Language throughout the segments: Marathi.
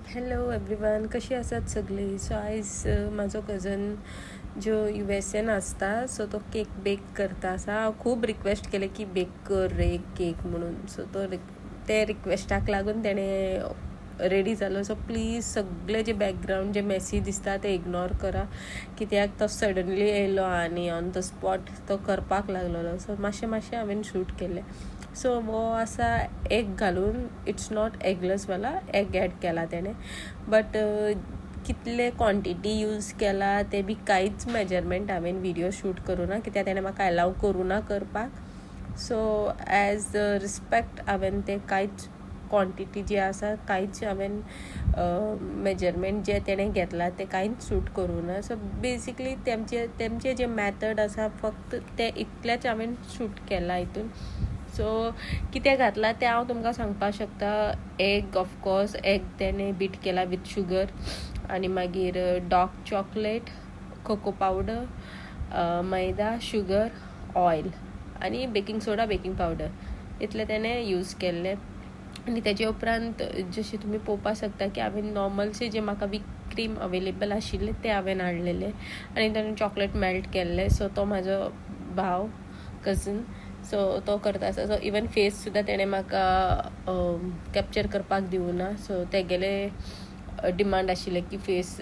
हॅलो एवरीवन, कशी आसात सगळी. सो आयज म्हाजो कजन जो USA आसता, सो तो केक बेक करता आसा. हांव खूब रिक्वेस्ट केले की बेक कर रे केक म्हणून. सो तो ते रिक्वेस्टाक लागून तेणें रेडी जालो. सो प्लीज सगळे जे बॅकग्रावंड जे मेसी दिसता ते इग्नोर करा, कित्याक तो सडनली येयलो आनी ऑन द स्पॉट तो करपाक लागलेलो. सो मातशें हांवें शूट केलें. सो वो आसा एग घालून, इट्स नॉट एगलेस वाला, एग ॲड केला तेणें. बट कितले क्वॉन्टिटी यूज केला ते बी कांयच मेजरमेंट हांवें व्हिडिओ शूट करूं ना, कित्याक तेणें म्हाका अलाव करूं ना करपाक. सो ॲज रिस्पेक्ट हांवें ते कांयच क्वॉन्टिटी जी आसा कांयच हांवें मेजरमेंट जे तेणें घेतला ते कांयच शूट करूं ना. सो बेसिकली तेमचे जे मॅथड आसा फक्त ते इतलेच हांवें शूट केला हितून. सो कितें घातला तें हांव तुमकां सांगपाक शकता. एग ऑफकोर्स, एग तेणें बीट केला विथ शुगर, आनी मागीर डार्क चॉकलेट, कोको पावडर, मैदा, शुगर, ऑयल आनी बेकिंग सोडा, बेकिंग पावडर इतले तेणें यूज केल्ले. आनी तेजे उपरांत जशें तुमी पळोवपाक शकता की हांवें नॉर्मलशें जे म्हाका व्हीप क्रीम अवेलेबल आशिल्ले ते हांवें हाडलेले, आनी ताणें चॉकलेट मेल्ट केल्ले. सो तो म्हाजो भाव, कजन, सो तो करता आसा. सो इवन फेस सुद्दां तेणें म्हाका कॅप्चर करपाक दिवना. सो तेगेले डिमांड आशिल्ले की फेस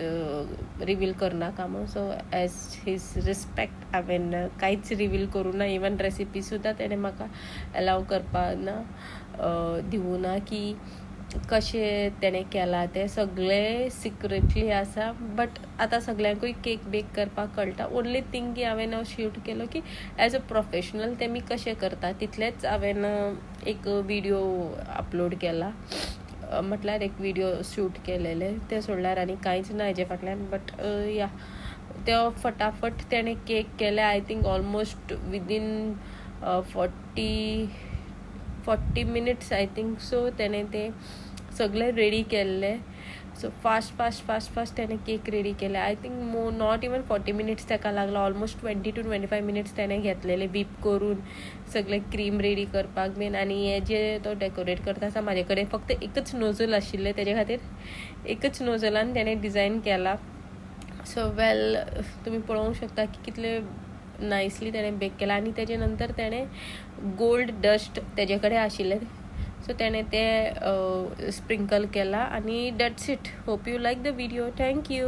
रिवील करनाका म्हणून. सो एज हीज रिस्पेक्ट हांवें कांयच रिवील करूं ना. इवन रेसिपी सुद्दां तेणें म्हाका अलाव करपाक ना, दिवना की कशें तेणें केला तें सगळें सिक्रेटली आसा. बट आतां सगळ्यांकूय केक बेक करपाक कळटा. ओन्ली थिंग की हांवें शूट केलो की एज अ प्रोफेशनल तेमी कशें करता तितलेंच हांवें एक व्हिडिओ अपलोड केला. म्हटल्यार एक व्हिडिओ शूट केलेले, ते सोडल्यार आनी कांयच ना हेजे फाटल्यान. बट या तो फटाफट तेणें केक केले. I think almost within 40 minutes I think. So तेणें ते सगळे रेडी केल्ले. सो फास्ट तेणें केक रेडी केले. I think not even 40 minutes तेका लागला. ऑलमोस्ट 20 to 25 मिनिट्स तेणें घेतलेले बीप करून सगळे क्रीम रेडी करपाक बीन. आनी हे जे तो डेकोरेट करता आसा, म्हाजे कडेन फक्त एकच नोजल आशिल्ले, तेजे खातीर एकच नोजलान तेणें डिझायन केला. सो वेल तुमी पळोवंक शकता की कितले नायसली तेणें बेक केला. आनी तेजे नंतर तेणें गोल्ड डस्ट तेजे कडेन आशिल्ले, सो तेणें ते स्प्रिंकल केला. आनी that's it. Hope you like the video. Thank you.